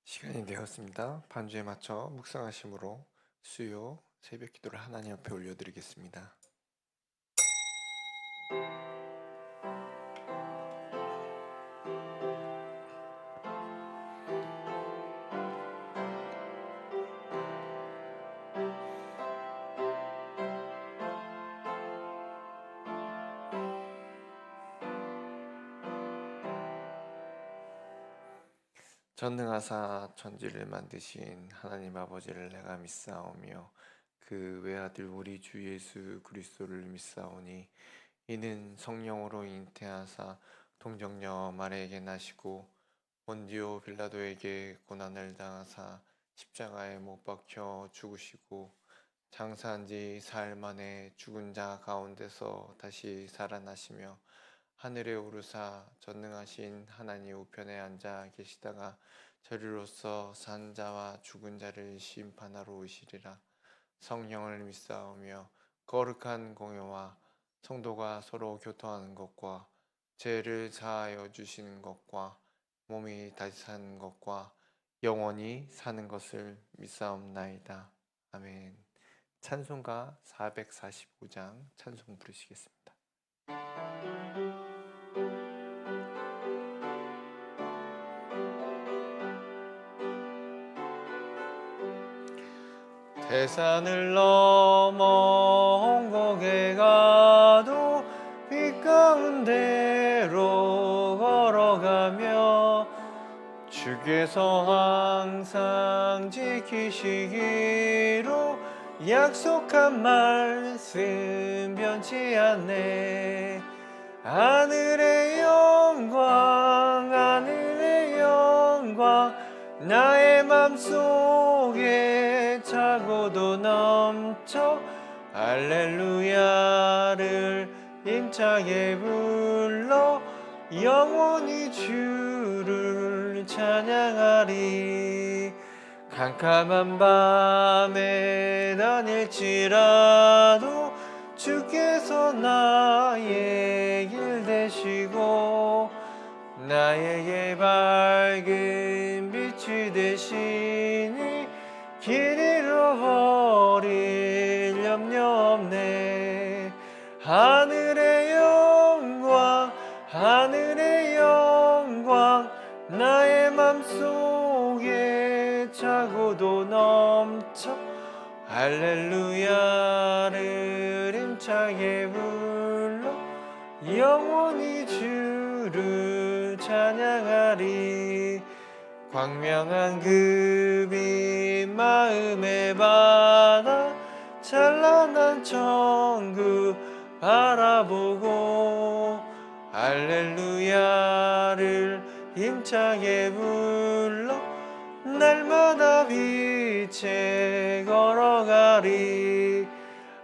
시간이 되었습니다. 반주에 맞춰 묵상하심으로 수요 새벽 기도를 하나님 앞에 올려드리겠습니다. 전능하사 천지를 만드신 하나님 아버지를 내가 믿사오며 그 외아들 우리 주 예수 그리스도를 믿사오니 이는 성령으로 잉태하사 동정녀 마리아에게 나시고 본디오 빌라도에게 고난을 당하사 십자가에 못 박혀 죽으시고 장사한 지 사흘 만에 죽은 자 가운데서 다시 살아나시며 하늘에 오르사 전능하신 하나님 우편에 앉아 계시다가 저리로서 산 자와 죽은 자를 심판하러 오시리라. 성령을 믿사오며 거룩한 공회와 성도가 서로 교통하는 것과 죄를 사하여 주시는 것과 몸이 다시 사는 것과 영원히 사는 것을 믿사옵나이다. 아멘. 찬송가 445장 찬송 부르시겠습니다. 태산을 넘어 홍곡에 가도 빛 가운데로 걸어가며 주께서 항상 지키시기로 약속한 말씀 변치 않네. 하늘의 영광 하늘의 영광 나의 맘속에 차고도 넘쳐 할렐루야를 힘차게 불러 영원히 주를 찬양하리. 캄캄한 밤에 다닐지라도 주께서 나의 길 되시고 나에게 밝은 빛이 되시니 길 잃어버릴 염려 없네. 하늘의 영광 하늘의 영광 나의 맘속에 차고도 넘쳐 할렐루야를 힘차게 불러 영원히 주를 찬양하리. 광명한 그 빛 마음에 받아 찬란한 천국 바라보고 할렐루야를 힘차게 불러 날마다 빛에 걸어가리.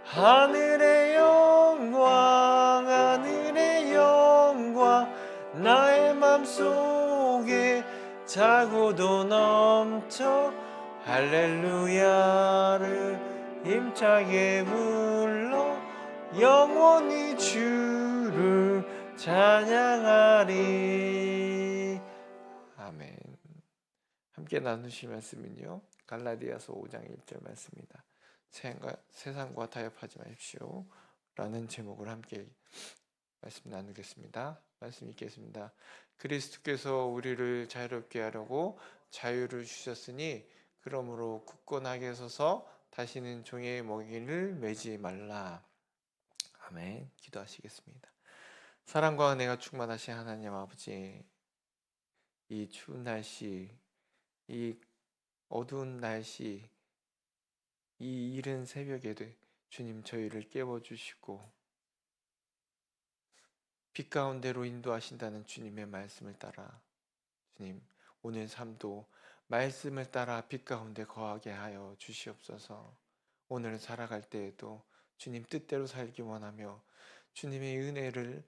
하늘의 영광 하늘의 영광 나의 맘속에 차고도 넘쳐 할렐루야를 힘차게 불러 영원히 주를 찬양하리. 아멘. 함께 나누실 말씀은요, 갈라디아서 5장 1절 말씀입니다. 세상과 타협하지 마십시오 라는 제목을 함께 말씀 나누겠습니다. 말씀 읽겠습니다. 그리스도께서 우리를 자유롭게 하려고 자유를 주셨으니 그러므로 굳건하게 서서 다시는 종의 멍에를 매지 말라. 아멘. 기도하시겠습니다. 사랑과 은혜가 충만하신 하나님 아버지, 이 추운 날씨, 이 어두운 날씨, 이 이른 새벽에도 주님 저희를 깨워주시고 빛 가운데로 인도하신다는 주님의 말씀을 따라 주님 오늘 삶도 말씀을 따라 빛 가운데 거하게 하여 주시옵소서. 오늘 살아갈 때에도 주님 뜻대로 살기 원하며 주님의 은혜를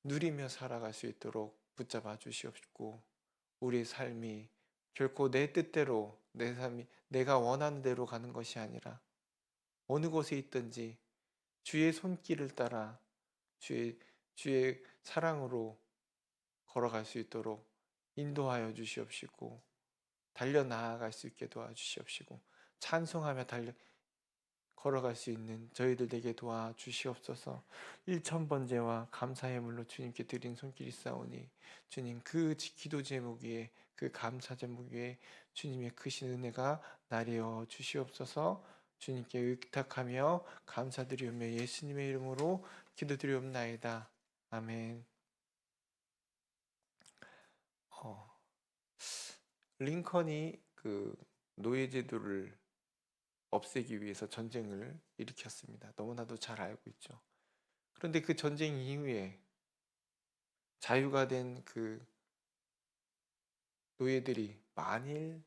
누리며 살아갈 수 있도록 붙잡아 주시옵고 우리의 삶이 결코 내 뜻대로 내 삶이 내가 원하는 대로 가는 것이 아니라 어느 곳에 있든지 주의 손길을 따라 주의 사랑으로 걸어갈 수 있도록 인도하여 주시옵시고 달려 나아갈 수 있게 도와주시옵시고 찬송하며 걸어갈 수 있는 저희들 되게 도와주시옵소서. 1,000번제와 감사의 물로 주님께 드린 손길이 싸우니 주님 그 기도 제목 위에 그 감사 제목 위에 주님의 크신 은혜가 나리어 주시옵소서. 주님께 의탁하며 감사드리오며 예수님의 이름으로 기도드리옵나이다. 아멘. 링컨이 그 노예제도를 없애기 위해서 전쟁을 일으켰습니다. 너무나도 잘 알고 있죠. 그런데 그 전쟁 이후에 자유가 된 그 노예들이 만일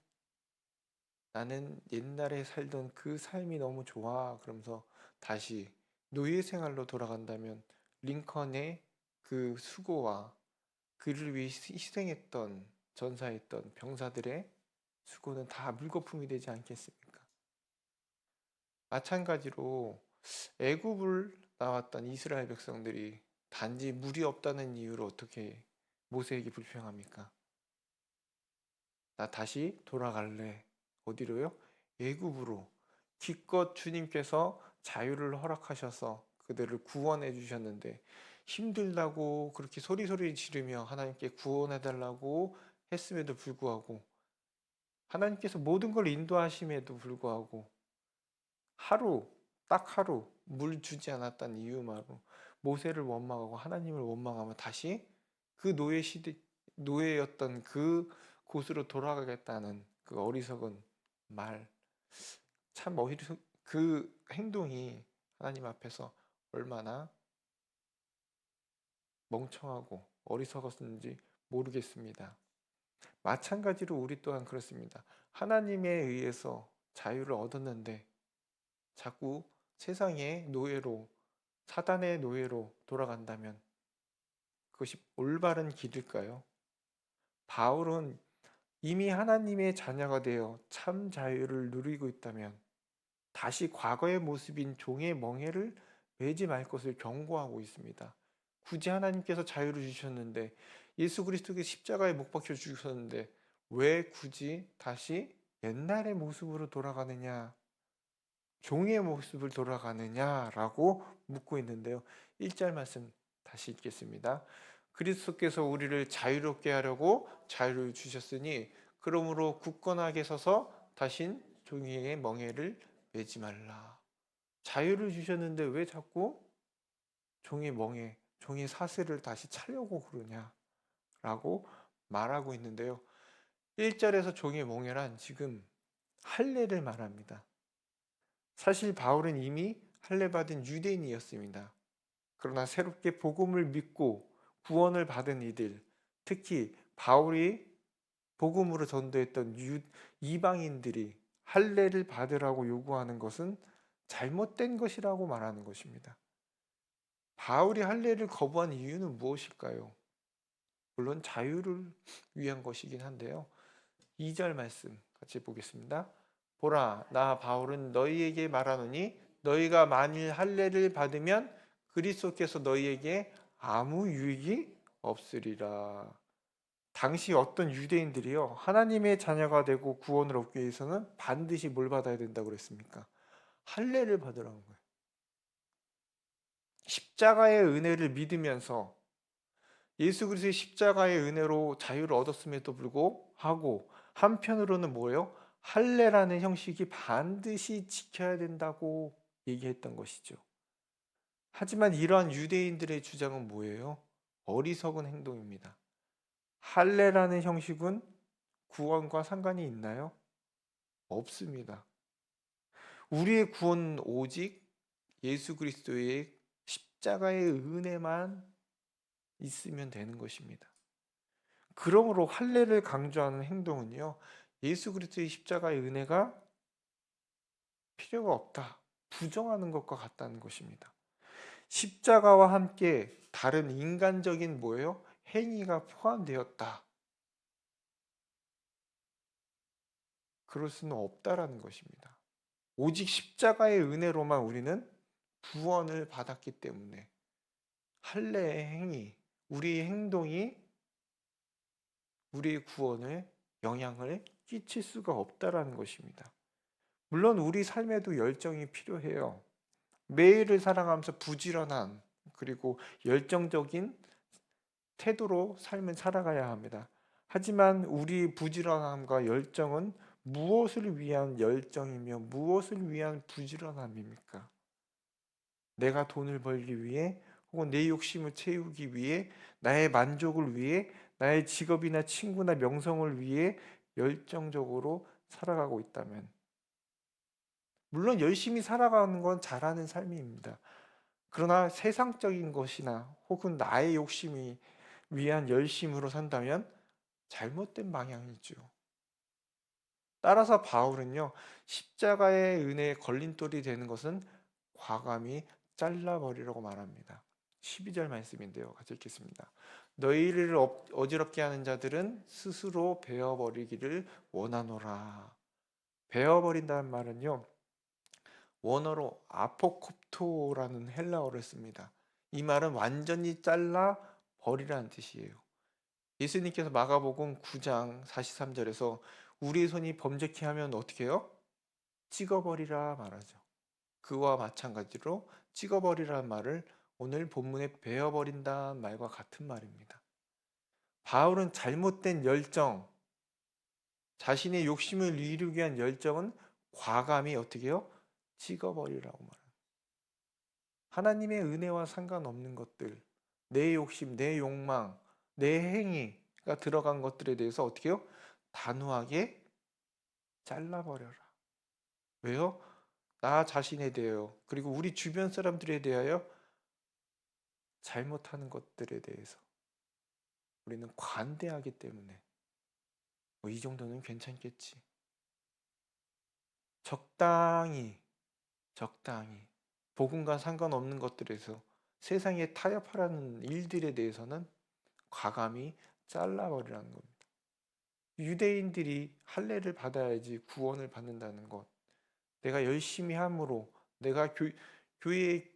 나는 옛날에 살던 그 삶이 너무 좋아 그러면서 다시 노예 생활로 돌아간다면 링컨의 그 수고와 그를 위해 희생했던 전사했던 병사들의 수고는 다 물거품이 되지 않겠습니까? 마찬가지로 애굽을 나왔던 이스라엘 백성들이 단지 물이 없다는 이유로 어떻게 모세에게 불평합니까? 나 다시 돌아갈래. 어디로요? 애굽으로. 기껏 주님께서 자유를 허락하셔서 그들을 구원해 주셨는데 힘들다고 그렇게 소리소리 지르며 하나님께 구원해 달라고 했음에도 불구하고 하나님께서 모든 걸 인도하심에도 불구하고 딱 하루 물 주지 않았다는 이유만으로 모세를 원망하고 하나님을 원망하며 다시 그 노예였던 그 곳으로 돌아가겠다는 그 어리석은 말, 참 그 행동이 하나님 앞에서 얼마나 멍청하고 어리석었는지 모르겠습니다. 마찬가지로 우리 또한 그렇습니다. 하나님에 의해서 자유를 얻었는데 자꾸 세상의 노예로, 사단의 노예로 돌아간다면 그것이 올바른 길일까요? 바울은 이미 하나님의 자녀가 되어 참 자유를 누리고 있다면 다시 과거의 모습인 종의 멍에를 매지 말 것을 경고하고 있습니다. 굳이 하나님께서 자유를 주셨는데 예수 그리스도께 십자가에 못 박혀 주셨는데 왜 굳이 다시 옛날의 모습으로 돌아가느냐, 종의 모습을 돌아가느냐라고 묻고 있는데요. 1절 말씀 다시 읽겠습니다. 그리스도께서 우리를 자유롭게 하려고 자유를 주셨으니 그러므로 굳건하게 서서 다신 종의 멍에를 매지 말라. 자유를 주셨는데 왜 자꾸 종의 멍에, 종의 사슬을 다시 차려고 그러냐라고 말하고 있는데요. 1절에서 종의 멍에란 지금 할례를 말합니다. 사실 바울은 이미 할례받은 유대인이었습니다. 그러나 새롭게 복음을 믿고 구원을 받은 이들, 특히 바울이 복음으로 전도했던 이방인들이 할례를 받으라고 요구하는 것은 잘못된 것이라고 말하는 것입니다. 바울이 할례를 거부한 이유는 무엇일까요? 물론 자유를 위한 것이긴 한데요. 2절 말씀 같이 보겠습니다. 보라, 나 바울은 너희에게 말하노니 너희가 만일 할례를 받으면 그리스도께서 너희에게 아무 유익이 없으리라. 당시 어떤 유대인들이요, 하나님의 자녀가 되고 구원을 얻기 위해서는 반드시 뭘 받아야 된다고 그랬습니까? 할례를 받으라는 거예요. 십자가의 은혜를 믿으면서 예수 그리스도의 십자가의 은혜로 자유를 얻었음에도 불구하고 한편으로는 뭐예요? 할례라는 형식이 반드시 지켜야 된다고 얘기했던 것이죠. 하지만 이러한 유대인들의 주장은 뭐예요? 어리석은 행동입니다. 할례라는 형식은 구원과 상관이 있나요? 없습니다. 우리의 구원은 오직 예수 그리스도의 십자가의 은혜만 있으면 되는 것입니다. 그러므로 할례를 강조하는 행동은요, 예수 그리스도의 십자가의 은혜가 필요가 없다, 부정하는 것과 같다는 것입니다. 십자가와 함께 다른 인간적인 뭐예요? 행위가 포함되었다. 그럴 수는 없다라는 것입니다. 오직 십자가의 은혜로만 우리는 구원을 받았기 때문에 할례의 행위, 우리의 행동이 우리의 구원을 영향을 끼칠 수가 없다라는 것입니다. 물론 우리 삶에도 열정이 필요해요. 매일을 살아가면서 부지런한 그리고 열정적인 태도로 삶을 살아가야 합니다. 하지만 우리 부지런함과 열정은 무엇을 위한 열정이며 무엇을 위한 부지런함입니까? 내가 돈을 벌기 위해 혹은 내 욕심을 채우기 위해 나의 만족을 위해 나의 직업이나 친구나 명성을 위해 열정적으로 살아가고 있다면 물론 열심히 살아가는 건 잘하는 삶입니다. 그러나 세상적인 것이나 혹은 나의 욕심이 위한 열심으로 산다면 잘못된 방향이죠. 따라서 바울은요, 십자가의 은혜에 걸림돌이 되는 것은 과감히 잘라버리라고 말합니다. 12절 말씀인데요. 같이 읽겠습니다. 너희를 어지럽게 하는 자들은 스스로 베어버리기를 원하노라. 베어버린다는 말은요, 원어로 아포콥토라는 헬라어를 씁니다. 이 말은 완전히 잘라 버리라는 뜻이에요. 예수님께서 마가복음 9장 43절에서 우리의 손이 범죄케 하면 어떻게 해요? 찍어버리라 말하죠. 그와 마찬가지로 찍어버리라는 말을 오늘 본문에 베어버린다는 말과 같은 말입니다. 바울은 잘못된 열정, 자신의 욕심을 이루기 위한 열정은 과감히 어떻게 해요? 찍어버리라고 말합니다. 하나님의 은혜와 상관없는 것들, 내 욕심, 내 욕망, 내 행위가 들어간 것들에 대해서 어떻게 해요? 단호하게 잘라버려라. 왜요? 나 자신에 대하여 그리고 우리 주변 사람들에 대하여 잘못하는 것들에 대해서 우리는 관대하기 때문에 이 정도는 괜찮겠지. 적당히 복음과 상관없는 것들에서 세상에 타협하라는 일들에 대해서는 과감히 잘라버리라는 겁니다. 유대인들이 할례를 받아야지 구원을 받는다는 것, 내가 열심히 함으로 내가 교회에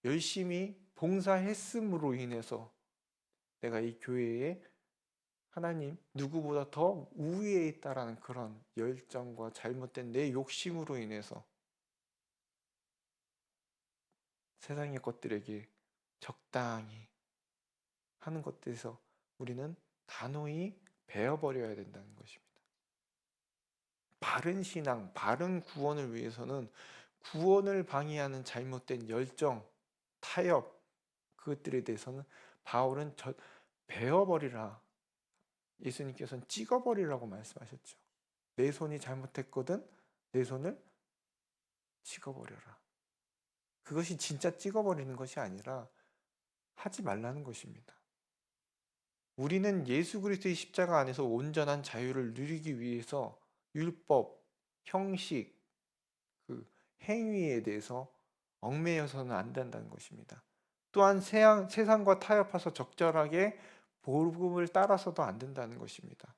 열심히 봉사했음으로 인해서 내가 이 교회에 하나님 누구보다 더 우위에 있다라는 그런 열정과 잘못된 내 욕심으로 인해서 세상의 것들에게 적당히 하는 것들에서 우리는 단호히 베어버려야 된다는 것입니다. 바른 신앙, 바른 구원을 위해서는 구원을 방해하는 잘못된 열정, 타협, 그것들에 대해서는 바울은 베어버리라. 예수님께서는 찍어버리라고 말씀하셨죠. 내 손이 잘못했거든 내 손을 찍어버려라. 그것이 진짜 찍어버리는 것이 아니라 하지 말라는 것입니다. 우리는 예수 그리스도의 십자가 안에서 온전한 자유를 누리기 위해서 율법, 형식, 그 행위에 대해서 얽매여서는 안 된다는 것입니다. 또한 세상과 타협해서 적절하게 복음을 따라서도 안 된다는 것입니다.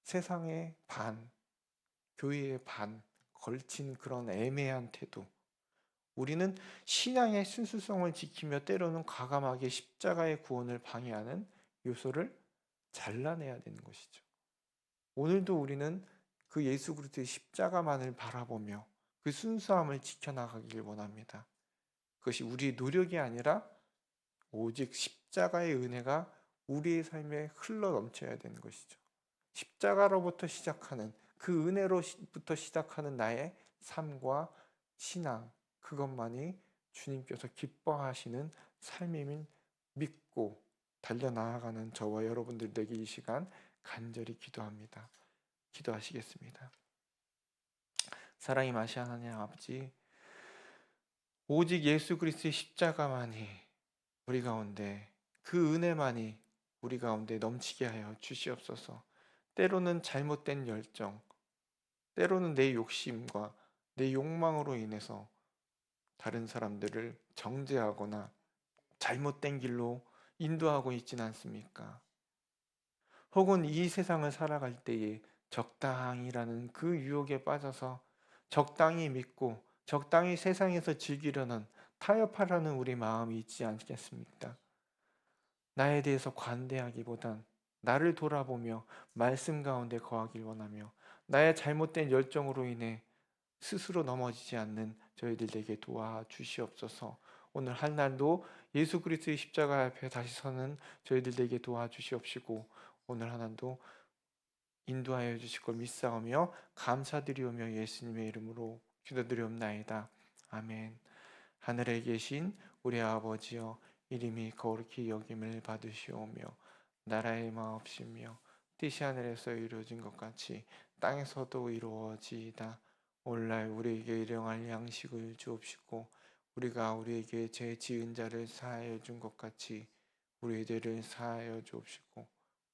세상의 반, 교회의 반 걸친 그런 애매한 태도. 우리는 신앙의 순수성을 지키며 때로는 과감하게 십자가의 구원을 방해하는 요소를 잘라내야 되는 것이죠. 오늘도 우리는 그 예수 그리스도의 십자가만을 바라보며 그 순수함을 지켜나가길 원합니다. 그것이 우리의 노력이 아니라 오직 십자가의 은혜가 우리의 삶에 흘러 넘쳐야 되는 것이죠. 십자가로부터 시작하는 그 은혜로부터 시작하는 나의 삶과 신앙, 그것만이 주님께서 기뻐하시는 삶임을 믿고 달려나아가는 저와 여러분들 되기 이 시간 간절히 기도합니다. 기도하시겠습니다. 사랑이 마시 하나님 아버지, 오직 예수 그리스도의 십자가만이 우리 가운데, 그 은혜만이 우리 가운데 넘치게 하여 주시옵소서. 때로는 잘못된 열정, 때로는 내 욕심과 내 욕망으로 인해서 다른 사람들을 정죄하거나 잘못된 길로 인도하고 있지는 않습니까? 혹은 이 세상을 살아갈 때에 적당이라는 그 유혹에 빠져서 적당히 믿고 적당히 세상에서 즐기려는 타협하려는 우리 마음이 있지 않겠습니까? 나에 대해서 관대하기보단 나를 돌아보며 말씀 가운데 거하길 원하며 나의 잘못된 열정으로 인해 스스로 넘어지지 않는 저희들 되게 도와주시옵소서. 오늘 한 날도 예수 그리스도의 십자가 앞에 다시 서는 저희들 되게 도와주시옵시고 오늘 하나도 인도하여 주실 걸 믿사오며 감사드리오며 예수님의 이름으로 기도드리옵나이다. 아멘. 하늘에 계신 우리 아버지여, 이름이 거룩히 여김을 받으시오며 나라의 마옵시며 뜻이 하늘에서 이루어진 것 같이 땅에서도 이루어지이다. 오늘날 우리에게 일용할 양식을 주옵시고 우리가 우리에게 죄 지은 자를 사하여 준 것 같이 우리들을 사하여 주옵시고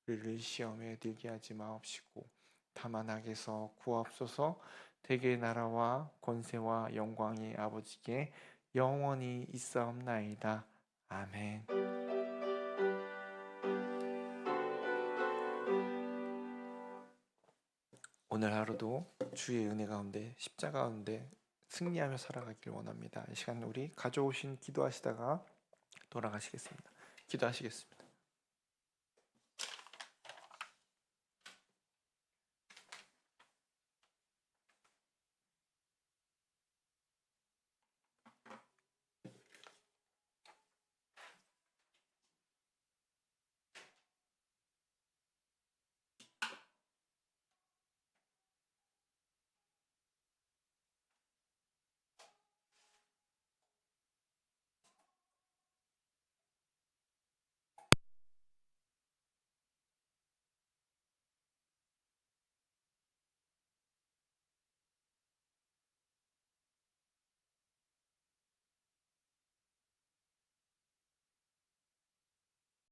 우리를 시험에 들게 하지 마옵시고 다만 악에서 구하옵소서. 대개의 나라와 권세와 영광이 아버지께 영원히 있사옵나이다. 아멘. 오늘 하루도 주의 은혜 가운데 십자가 가운데 승리하며 살아가길 원합니다. 이 시간 우리 가져오신 기도하시다가 돌아가시겠습니다. 기도하시겠습니다.